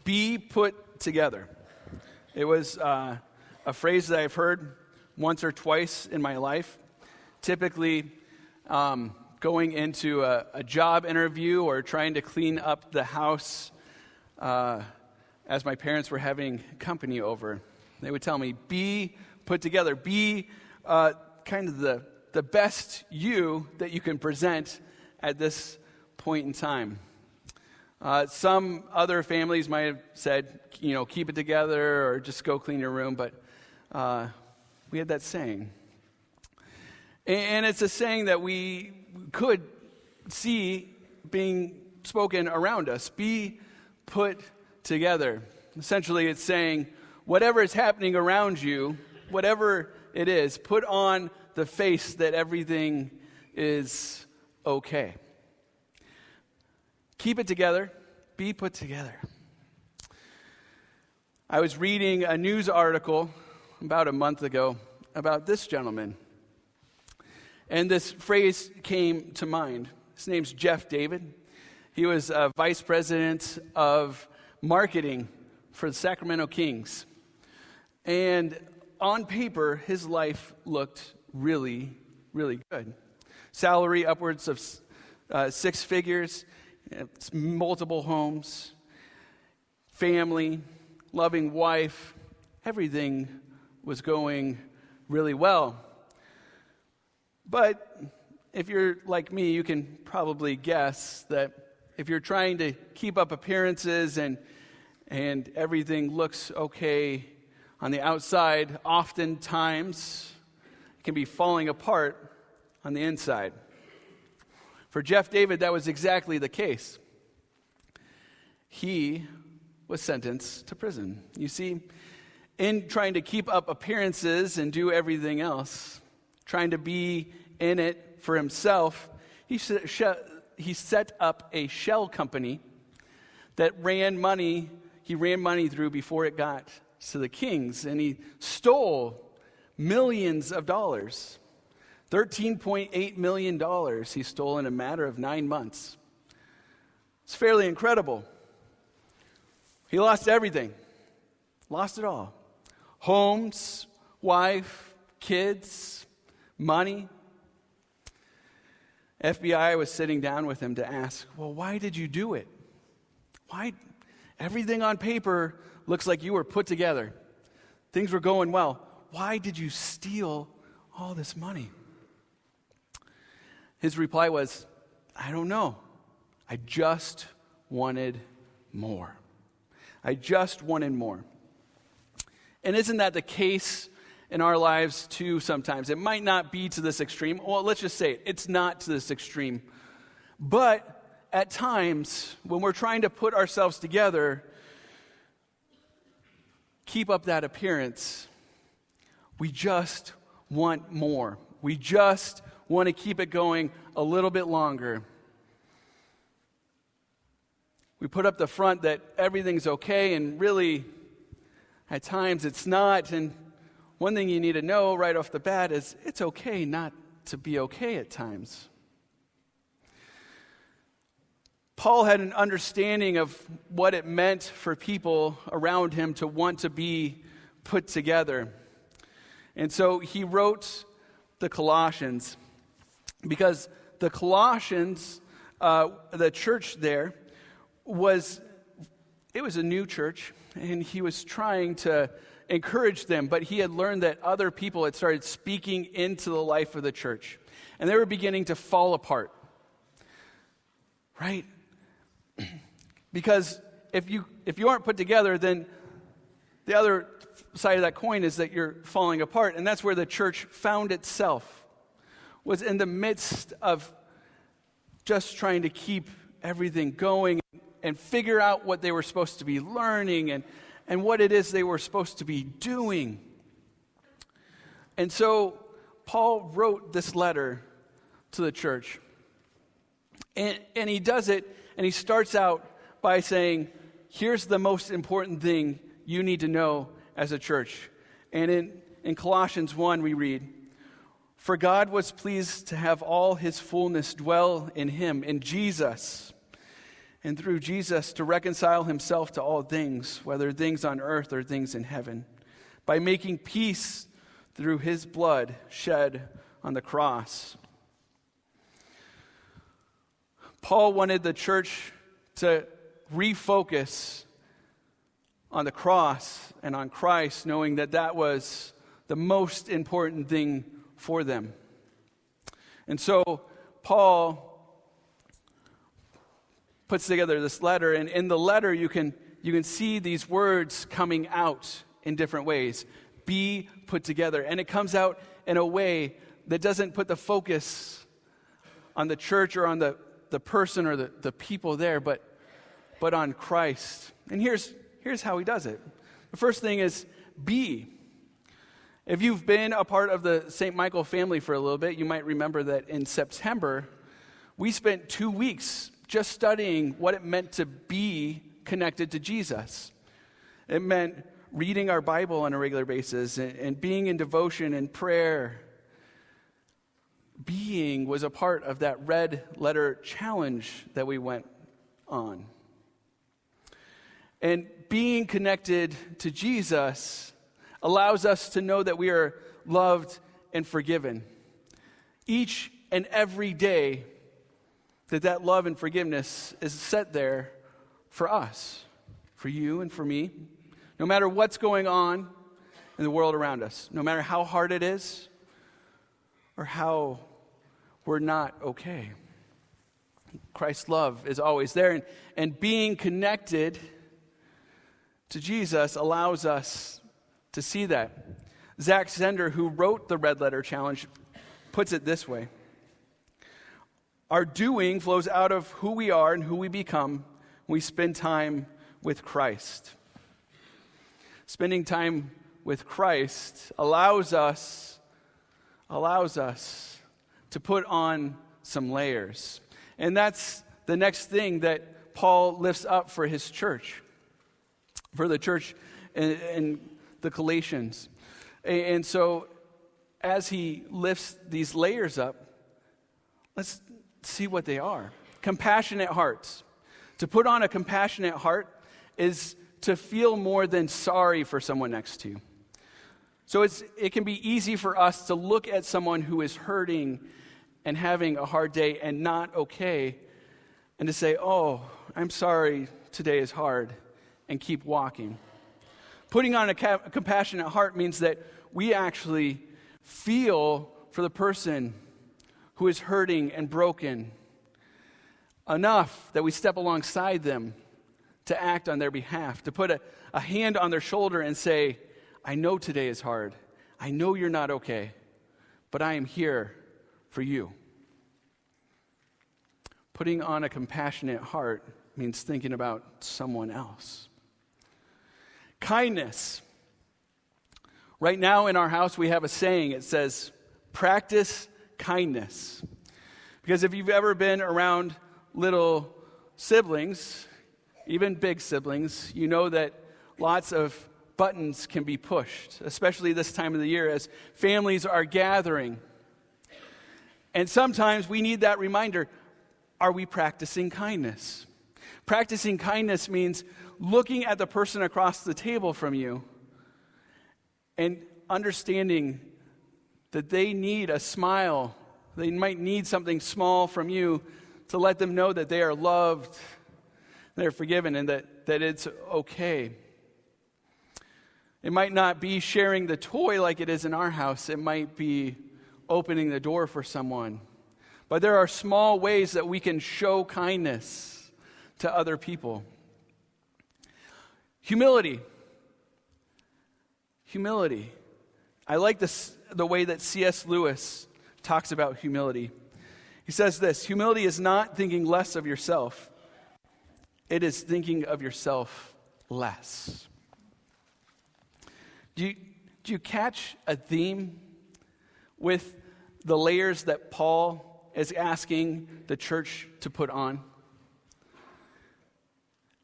Be put together. It was a phrase that I've heard once or twice in my life. Typically, going into a job interview or trying to clean up the house as my parents were having company over. They would tell me, be put together. Be kind of the best you that you can present at this point in time. Some other families might have said, keep it together or just go clean your room, but we had that saying. And it's a saying that we could see being spoken around us. Be put together. Essentially, it's saying, whatever is happening around you, whatever it is, put on the face that everything is okay. Keep it together. Be put together. I was reading a news article about a month ago about this gentleman. And this phrase came to mind. His name's Jeff David. He was vice president of marketing for the Sacramento Kings. And on paper, his life looked really, really good. Salary upwards of 6 figures, multiple homes, family, loving wife. Everything was going really well. But if you're like me, you can probably guess that if you're trying to keep up appearances and everything looks okay on the outside, oftentimes it can be falling apart on the inside. For Jeff David, that was exactly the case. He was sentenced to prison. You see, in trying to keep up appearances and do everything else, trying to be in it for himself, he set up a shell company that ran money through before it got to the Kings, and he stole millions of dollars. $13.8 million he stole in a matter of 9 months. It's fairly incredible. He lost everything. Lost it all. Homes, wife, kids, money. FBI was sitting down with him to ask, well, why did you do it? Why? Everything on paper looks like you were put together. Things were going well. Why did you steal all this money? His reply was, I don't know. I just wanted more. I just wanted more. And isn't that the case in our lives too sometimes? It might not be to this extreme. Well, let's just say it. It's not to this extreme. But at times, when we're trying to put ourselves together, keep up that appearance, we just want more. We just want to keep it going a little bit longer. We put up the front that everything's okay, and really, at times it's not. And one thing you need to know right off the bat is it's okay not to be okay at times. Paul had an understanding of what it meant for people around him to want to be put together. And so he wrote the Colossians, because the Colossians, the church there, was a new church, and he was trying to encourage them, but he had learned that other people had started speaking into the life of the church, and they were beginning to fall apart. Right? Because if you aren't put together, then the other side of that coin is that you're falling apart, and that's where the church found itself, was in the midst of just trying to keep everything going and figure out what they were supposed to be learning and what it is they were supposed to be doing. And so Paul wrote this letter to the church. And he does it, and he starts out by saying, here's the most important thing you need to know as a church. And in Colossians 1 we read, for God was pleased to have all his fullness dwell in him, in Jesus, and through Jesus to reconcile himself to all things, whether things on earth or things in heaven, by making peace through his blood shed on the cross. Paul wanted the church to refocus on the cross and on Christ, knowing that that was the most important thing for them. And so Paul puts together this letter, and in the letter you can see these words coming out in different ways. Be put together. And it comes out in a way that doesn't put the focus on the church or on the person or the people there, but on Christ. And here's how he does it. The first thing is be. If you've been a part of the St. Michael family for a little bit, you might remember that in September, we spent 2 weeks just studying what it meant to be connected to Jesus. It meant reading our Bible on a regular basis and being in devotion and prayer. Being was a part of that red letter challenge that we went on. And being connected to Jesus allows us to know that we are loved and forgiven. Each and every day that love and forgiveness is set there for us, for you and for me, no matter what's going on in the world around us, no matter how hard it is or how we're not okay. Christ's love is always there, and being connected to Jesus allows us to see that. Zach Zender, who wrote the Red Letter Challenge, puts it this way. Our doing flows out of who we are and who we become when we spend time with Christ. Spending time with Christ allows us to put on some layers. And that's the next thing that Paul lifts up for his church, for the church in the Colossians. And so as he lifts these layers up, let's see what they are. Compassionate hearts. To put on a compassionate heart is to feel more than sorry for someone next to you. So it can be easy for us to look at someone who is hurting and having a hard day and not okay, and to say, oh, I'm sorry, today is hard, and keep walking. Putting on a compassionate heart means that we actually feel for the person who is hurting and broken enough that we step alongside them to act on their behalf, to put a hand on their shoulder and say, I know today is hard. I know you're not okay, but I am here for you. Putting on a compassionate heart means thinking about someone else. Kindness. Right now in our house we have a saying. It says, practice kindness. Because if you've ever been around little siblings, even big siblings, you know that lots of buttons can be pushed, especially this time of the year as families are gathering. And sometimes we need that reminder, are we practicing kindness? Practicing kindness means looking at the person across the table from you and understanding that they need a smile. They might need something small from you to let them know that they are loved, they're forgiven, and that it's okay. It might not be sharing the toy like it is in our house. It might be opening the door for someone. But there are small ways that we can show kindness to other people. Humility. I like the way that C.S. Lewis talks about humility. He says this, humility is not thinking less of yourself. It is thinking of yourself less. Do you catch a theme with the layers that Paul is asking the church to put on?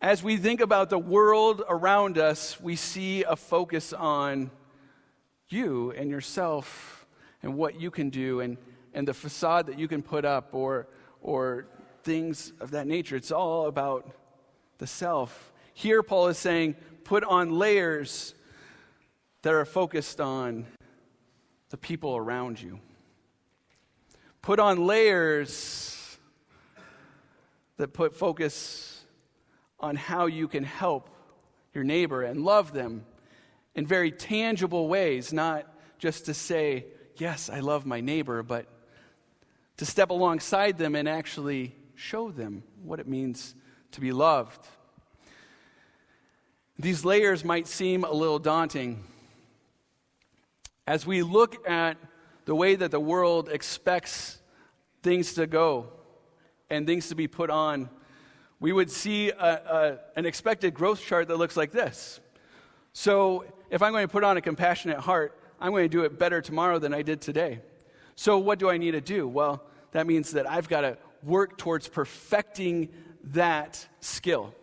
As we think about the world around us, we see a focus on you and yourself and what you can do and the facade that you can put up or things of that nature. It's all about the self. Here, Paul is saying, put on layers that are focused on the people around you. Put on layers that put focus on how you can help your neighbor and love them in very tangible ways, not just to say, yes, I love my neighbor, but to step alongside them and actually show them what it means to be loved. These layers might seem a little daunting. As we look at the way that the world expects things to go and things to be put on, we would see an expected growth chart that looks like this. So if I'm going to put on a compassionate heart, I'm going to do it better tomorrow than I did today. So what do I need to do? Well, that means that I've got to work towards perfecting that skill.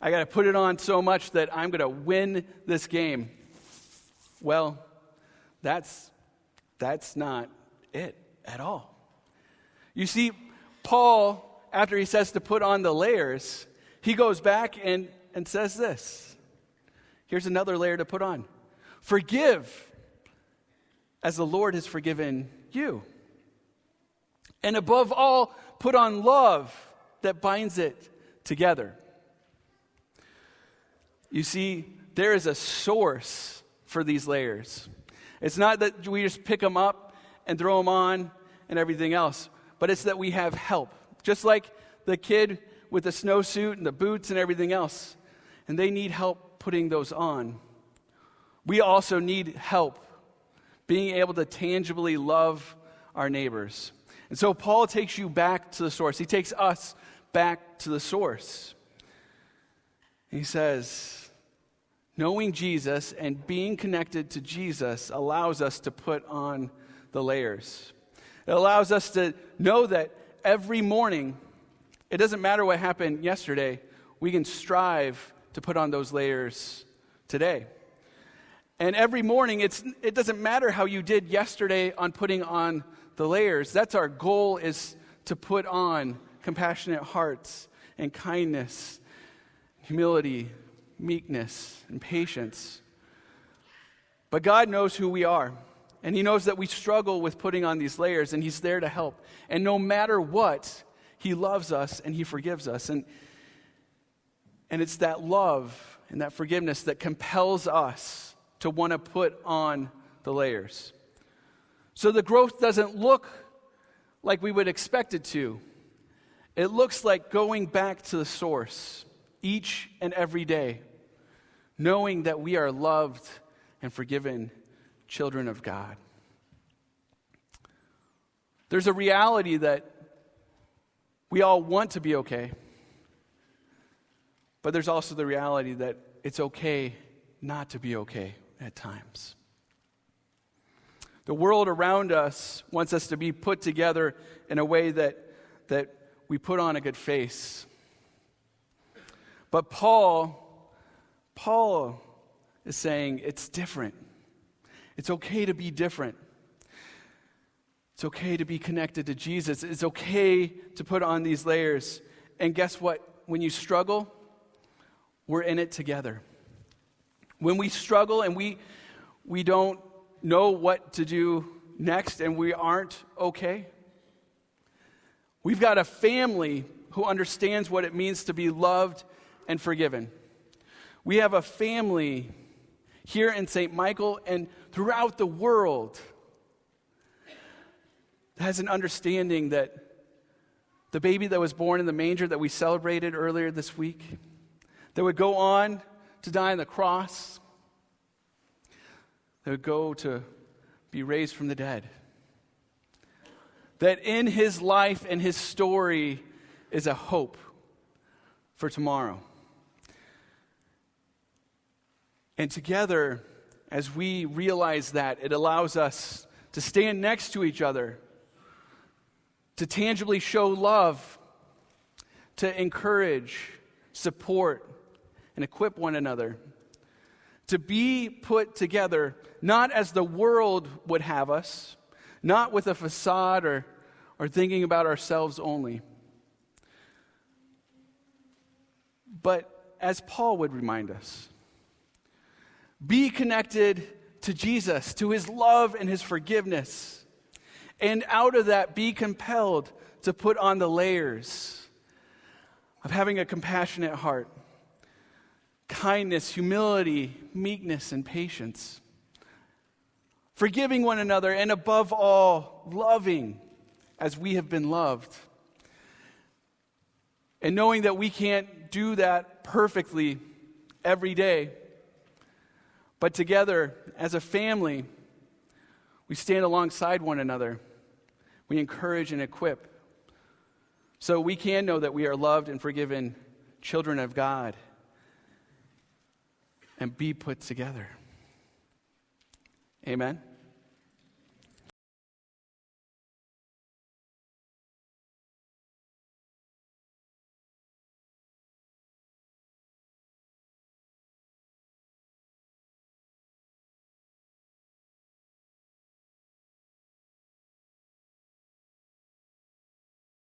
I got to put it on so much that I'm going to win this game. Well, that's not it at all. You see, Paul, after he says to put on the layers, he goes back and says this. Here's another layer to put on. Forgive as the Lord has forgiven you. And above all, put on love that binds it together. You see, there is a source for these layers. It's not that we just pick them up and throw them on and everything else, but it's that we have help. Just like the kid with the snowsuit and the boots and everything else, and they need help putting those on. We also need help being able to tangibly love our neighbors. And so Paul takes you back to the source. He takes us back to the source. He says, knowing Jesus and being connected to Jesus allows us to put on the layers. It allows us to know that every morning, it doesn't matter what happened yesterday, we can strive to put on those layers today. And every morning, it doesn't matter how you did yesterday on putting on the layers. That's our goal, is to put on compassionate hearts and kindness, humility, meekness, and patience. But God knows who we are, and He knows that we struggle with putting on these layers, and He's there to help. And no matter what, He loves us and He forgives us. And it's that love and that forgiveness that compels us to want to put on the layers. So the growth doesn't look like we would expect it to. It looks like going back to the source each and every day, knowing that we are loved and forgiven children of God. There's a reality that we all want to be okay, but there's also the reality that it's okay not to be okay at times. The world around us wants us to be put together in a way that we put on a good face. But Paul is saying it's different. It's okay to be different. It's okay to be connected to Jesus. It's okay to put on these layers. And guess what? When you struggle, we're in it together. When we struggle and we don't know what to do next and we aren't okay, we've got a family who understands what it means to be loved and forgiven. We have a family here in St. Michael and throughout the world that has an understanding that the baby that was born in the manger that we celebrated earlier this week, that would go on to die on the cross, that would go to be raised from the dead, that in his life and his story is a hope for tomorrow. And together, as we realize that, it allows us to stand next to each other, to tangibly show love, to encourage, support, and equip one another, to be put together not as the world would have us, not with a facade or thinking about ourselves only. But as Paul would remind us, be connected to Jesus, to his love and his forgiveness. And out of that, be compelled to put on the layers of having a compassionate heart, kindness, humility, meekness, and patience. Forgiving one another, and above all, loving as we have been loved. And knowing that we can't do that perfectly every day, but together as a family, we stand alongside one another. We encourage and equip, so we can know that we are loved and forgiven children of God and be put together. Amen.